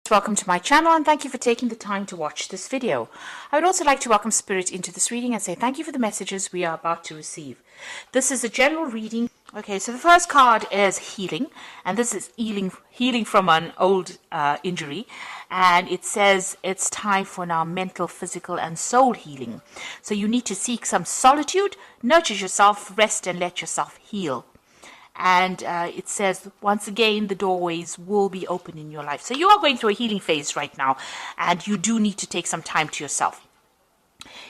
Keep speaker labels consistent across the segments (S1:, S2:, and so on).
S1: Welcome to my channel and thank you for taking the time to watch this video. I would also like to welcome Spirit into this reading and say thank you for the messages we are about to receive. This is a general reading. Okay, so the first card is healing, and this is healing from an old injury, and it says it's time for now mental, physical and soul healing. So you need to seek some solitude, nurture yourself, rest and let yourself heal. And it says, once again, the doorways will be open in your life. So you are going through a healing phase right now, and you do need to take some time to yourself.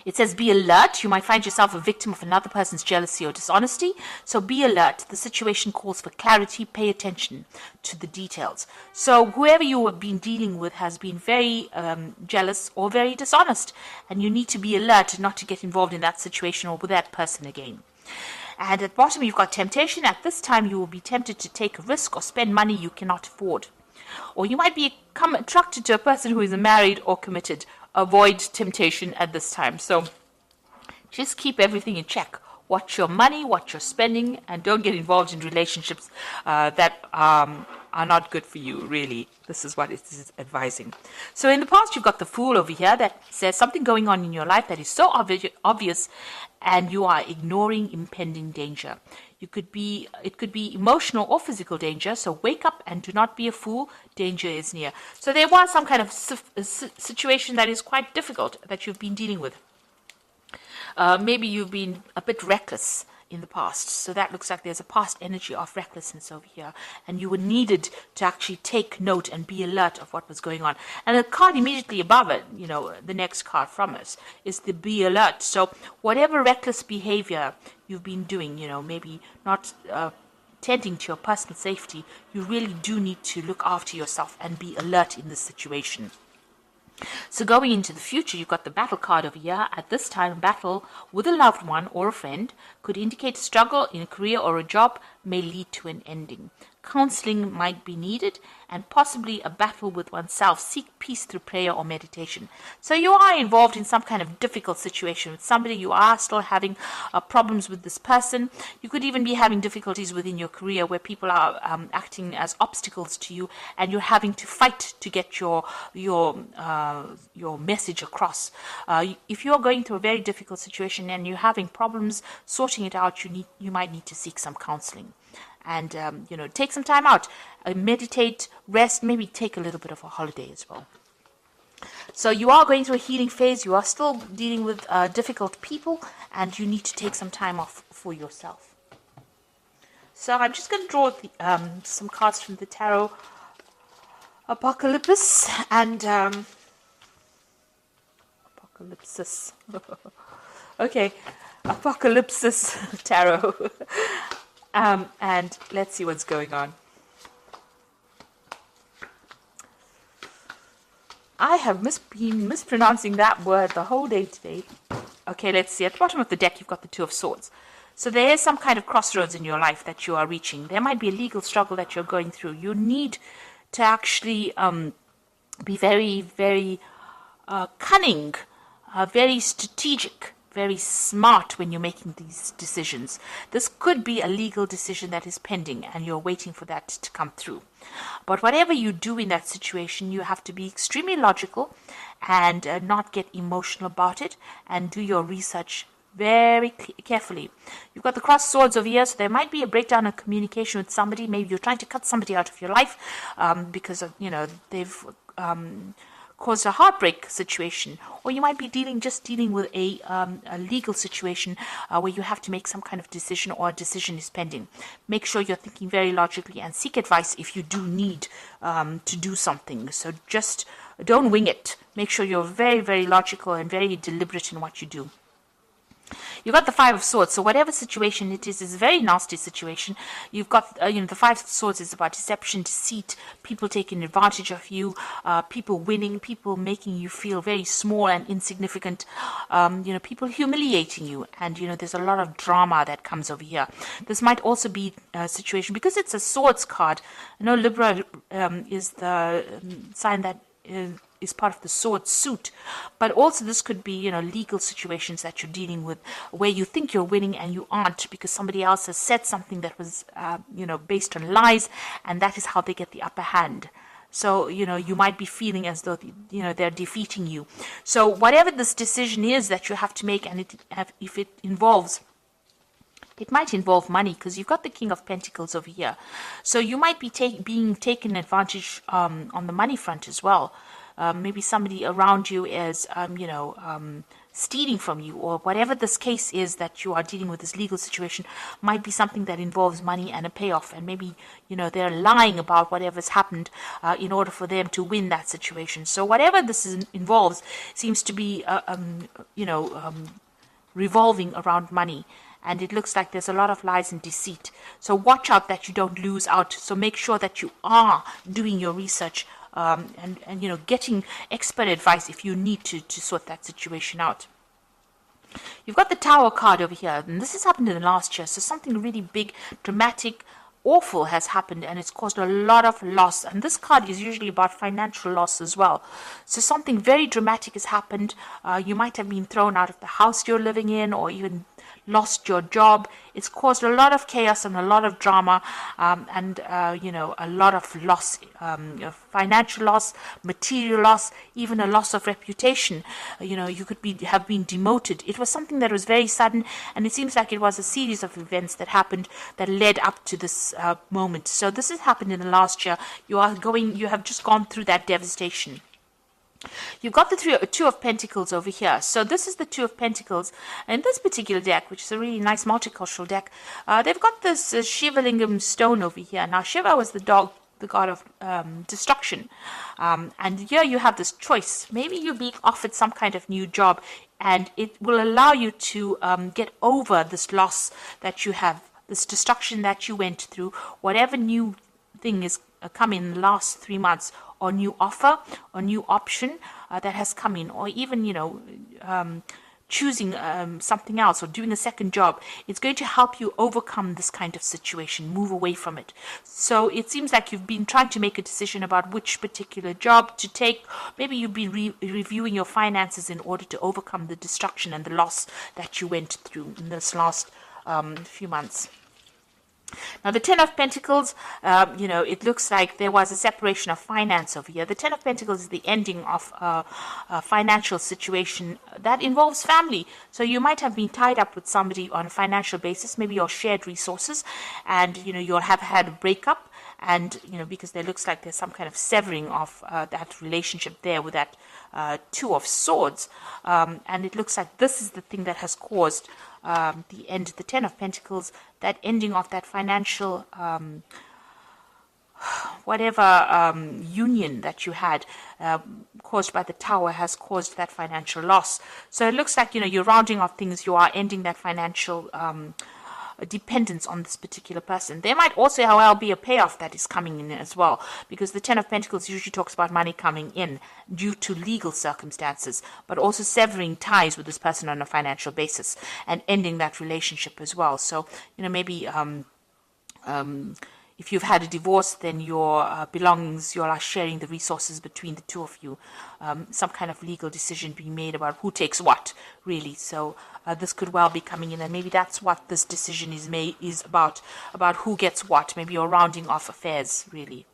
S1: It says, be alert. You might find yourself a victim of another person's jealousy or dishonesty. So be alert. The situation calls for clarity. Pay attention to the details. So whoever you have been dealing with has been very jealous or very dishonest. And you need to be alert not to get involved in that situation or with that person again. And at the bottom, you've got temptation. At this time, you will be tempted to take a risk or spend money you cannot afford. Or you might become attracted to a person who is married or committed. Avoid temptation at this time. So just keep everything in check. Watch your money, watch your spending, and don't get involved in relationships that are not good for you, really. This is what it is advising. So in the past, you've got the Fool over here that says something going on in your life that is so obvious and you are ignoring impending danger. It could be emotional or physical danger, so wake up and do not be a fool. Danger is near. So there was some kind of situation that is quite difficult that you've been dealing with. Maybe you've been a bit reckless in the past. So that looks like there's a past energy of recklessness over here. And you were needed to actually take note and be alert of what was going on. And the card immediately above it, the next card from us, is the be alert. So whatever reckless behavior you've been doing, maybe not tending to your personal safety, you really do need to look after yourself and be alert in this situation. So going into the future, you've got the battle card over here. At this time, battle with a loved one or a friend could indicate a struggle in a career or a job may lead to an ending. Counseling might be needed and possibly a battle with oneself. Seek peace through prayer or meditation. So you are involved in some kind of difficult situation with somebody. You are still having problems with this person. You could even be having difficulties within your career where people are acting as obstacles to you, and you're having to fight to get your message across. If you're going through a very difficult situation and you're having problems sorting it out, you might need to seek some counseling. And, take some time out, meditate, rest, maybe take a little bit of a holiday as well. So you are going through a healing phase. You are still dealing with difficult people, and you need to take some time off for yourself. So I'm just going to draw some cards from the Tarot Apocalypse and Apocalypsis. Okay, Apocalypsis Tarot. And let's see what's going on. I have been mispronouncing that word the whole day today. Okay, let's see. At the bottom of the deck, you've got the Two of Swords. So there is some kind of crossroads in your life that you are reaching. There might be a legal struggle that you're going through. You need to actually be very, very cunning, very strategic, very smart when you're making these decisions. This could be a legal decision that is pending and you're waiting for that to come through. But whatever you do in that situation, you have to be extremely logical and not get emotional about it, and do your research very carefully. You've got the crossed swords over here, so there might be a breakdown of communication with somebody. Maybe you're trying to cut somebody out of your life because of, they've caused a heartbreak situation, or you might be dealing with a legal situation where you have to make some kind of decision, or a decision is pending. Make sure you're thinking very logically and seek advice if you do need to do something. So just don't wing it. Make sure you're very, very logical and very deliberate in what you do. You've got the Five of Swords, so whatever situation it is a very nasty situation. You've got, the Five of Swords is about deception, deceit, people taking advantage of you, people winning, people making you feel very small and insignificant, people humiliating you, and, there's a lot of drama that comes over here. This might also be a situation, because it's a Swords card. Libra is the sign that is part of the sword suit, but also this could be legal situations that you're dealing with where you think you're winning and you aren't, because somebody else has said something that was based on lies, and that is how they get the upper hand. So, you might be feeling as though, they're defeating you. So whatever this decision is that you have to make, and if it might involve money, because you've got the King of Pentacles over here. So you might be being taken advantage on the money front as well. Maybe somebody around you is, stealing from you, or whatever this case is that you are dealing with, this legal situation might be something that involves money and a payoff, and maybe they're lying about whatever's happened in order for them to win that situation. So whatever this involves seems to be revolving around money, and it looks like there's a lot of lies and deceit. So watch out that you don't lose out. So make sure that you are doing your research and getting expert advice if you need to sort that situation out. You've got the Tower card over here, and this has happened in the last year. So something really big, dramatic, awful has happened, and it's caused a lot of loss. And this card is usually about financial loss as well. So something very dramatic has happened. You might have been thrown out of the house you're living in, or even lost your job. It's caused a lot of chaos and a lot of drama, and a lot of loss, financial loss, material loss, even a loss of reputation. You could have been demoted. It was something that was very sudden, and it seems like it was a series of events that happened that led up to this moment. So this has happened in the last year. You have just gone through that devastation. You've got the Two of Pentacles over here. So this is the Two of Pentacles. And this particular deck, which is a really nice multicultural deck, they've got this Shiva Lingam stone over here. Now, Shiva was the god of destruction. And here you have this choice. Maybe you're being offered some kind of new job, and it will allow you to get over this loss that you have, this destruction that you went through, whatever new thing is come in the last 3 months, or new offer or new option that has come in, or even choosing something else or doing a second job. It's going to help you overcome this kind of situation, move away from it. So it seems like you've been trying to make a decision about which particular job to take. Maybe you've been reviewing your finances in order to overcome the destruction and the loss that you went through in this last few months. Now, the Ten of Pentacles, it looks like there was a separation of finance over here. The Ten of Pentacles is the ending of a financial situation that involves family. So you might have been tied up with somebody on a financial basis, maybe your shared resources, and, you'll have had a breakup. And, because there looks like there's some kind of severing of that relationship there with that Two of Swords. And it looks like this is the thing that has caused the end, the Ten of Pentacles, that ending of that financial union that you had caused by the Tower has caused that financial loss. So it looks like, you're rounding off things, you are ending that financial dependence on this particular person. There might also, however, be a payoff that is coming in as well, because the Ten of Pentacles usually talks about money coming in due to legal circumstances, but also severing ties with this person on a financial basis and ending that relationship as well. So, maybe if you've had a divorce, then your belongings, you are sharing the resources between the two of you. Some kind of legal decision being made about who takes what, really. So this could well be coming in, and maybe that's what this decision is about who gets what. Maybe you're rounding off affairs, really.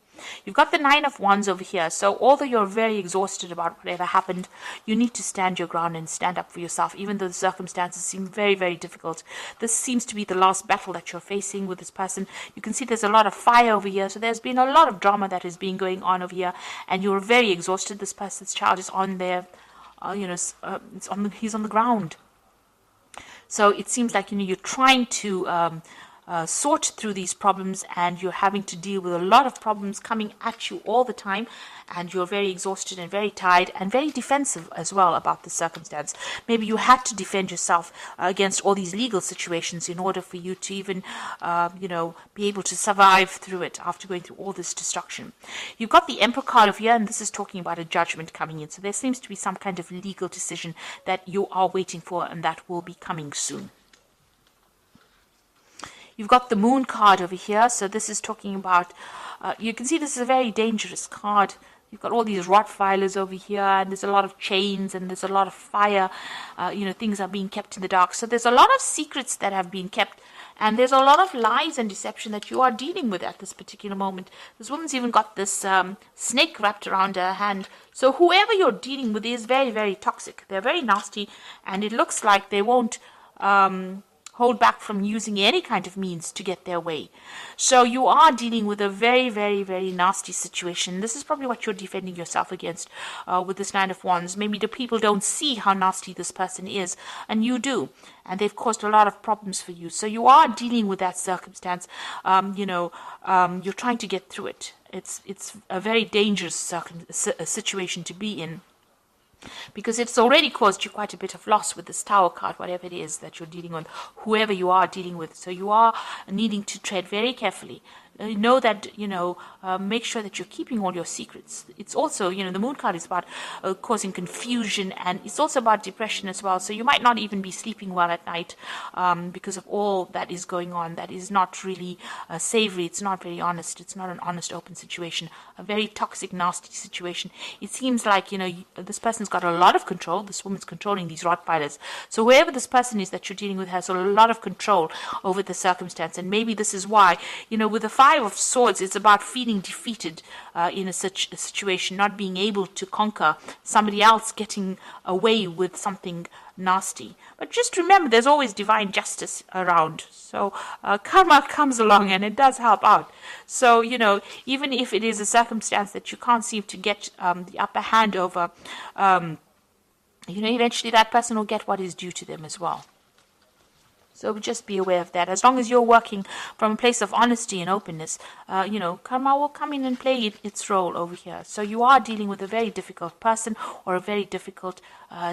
S1: You've got the Nine of Wands over here. So although you're very exhausted about whatever happened, you need to stand your ground and stand up for yourself, even though the circumstances seem very, very difficult. This seems to be the last battle that you're facing with this person. You can see there's a lot of fire over here. So there's been a lot of drama that has been going on over here, and you're very exhausted. This person's child is on there, he's on the ground. So it seems like, you're trying to sort through these problems, and you're having to deal with a lot of problems coming at you all the time, and you're very exhausted and very tired and very defensive as well about the circumstance. Maybe you had to defend yourself against all these legal situations in order for you to even be able to survive through it after going through all this destruction. You've got the Emperor card over here, and this is talking about a judgment coming in. So there seems to be some kind of legal decision that you are waiting for, and that will be coming soon. You've got the Moon card over here. So this is talking about, you can see this is a very dangerous card. You've got all these Rottweilers over here, and there's a lot of chains, and there's a lot of fire. Things are being kept in the dark. So there's a lot of secrets that have been kept, And there's a lot of lies and deception that you are dealing with at this particular moment. This woman's even got this snake wrapped around her hand. So whoever you're dealing with is very, very toxic. They're very nasty, and it looks like they won't hold back from using any kind of means to get their way. So you are dealing with a very, very, very nasty situation. This is probably what you're defending yourself against with this Nine of Wands. Maybe the people don't see how nasty this person is, and you do. And they've caused a lot of problems for you. So you are dealing with that circumstance. You're trying to get through it. It's a very dangerous situation to be in, because it's already caused you quite a bit of loss with this Tower card, whatever it is that you're dealing with, whoever you are dealing with. So you are needing to tread very carefully. Know that, make sure that you're keeping all your secrets. It's also, the Moon card is about causing confusion, and it's also about depression as well. So you might not even be sleeping well at night because of all that is going on. That is not really savory. It's not very honest. It's not an honest, open situation. A very toxic, nasty situation. It seems like, this person's got a lot of control. This woman's controlling these Rottweilers. So whoever this person is that you're dealing with has a lot of control over the circumstance. And maybe this is why, with the Five of Swords, it's about feeling defeated in a situation, not being able to conquer, somebody else getting away with something nasty. But just remember, there's always divine justice around. So karma comes along and it does help out. So, even if it is a circumstance that you can't seem to get the upper hand over, eventually that person will get what is due to them as well. So just be aware of that. As long as you're working from a place of honesty and openness, karma will come in and play its role over here. So you are dealing with a very difficult person or a very difficult,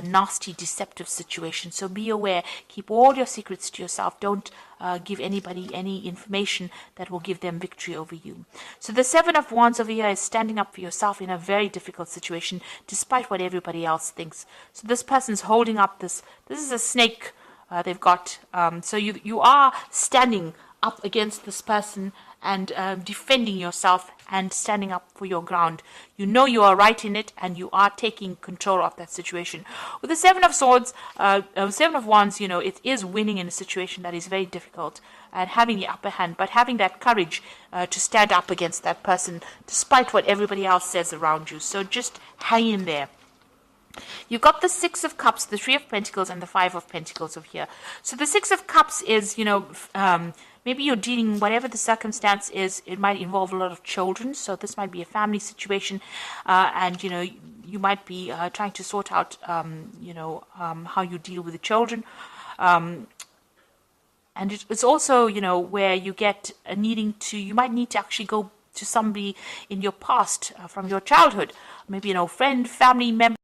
S1: nasty, deceptive situation. So be aware. Keep all your secrets to yourself. Don't give anybody any information that will give them victory over you. So the Seven of Wands over here is standing up for yourself in a very difficult situation, despite what everybody else thinks. So this person's holding up this is a snake they've got. So you are standing up against this person and defending yourself and standing up for your ground. You know you are right in it, and you are taking control of that situation. With the Seven of Swords, Seven of Wands, it is winning in a situation that is very difficult and having the upper hand, but having that courage to stand up against that person despite what everybody else says around you. So just hang in there. You've got the Six of Cups, the Three of Pentacles, and the Five of Pentacles over here. So the Six of Cups is, maybe you're dealing, whatever the circumstance is, it might involve a lot of children. So this might be a family situation, and, you might be trying to sort out, how you deal with the children. And it's also, where you get you might need to actually go to somebody in your past from your childhood, maybe, friend, family member,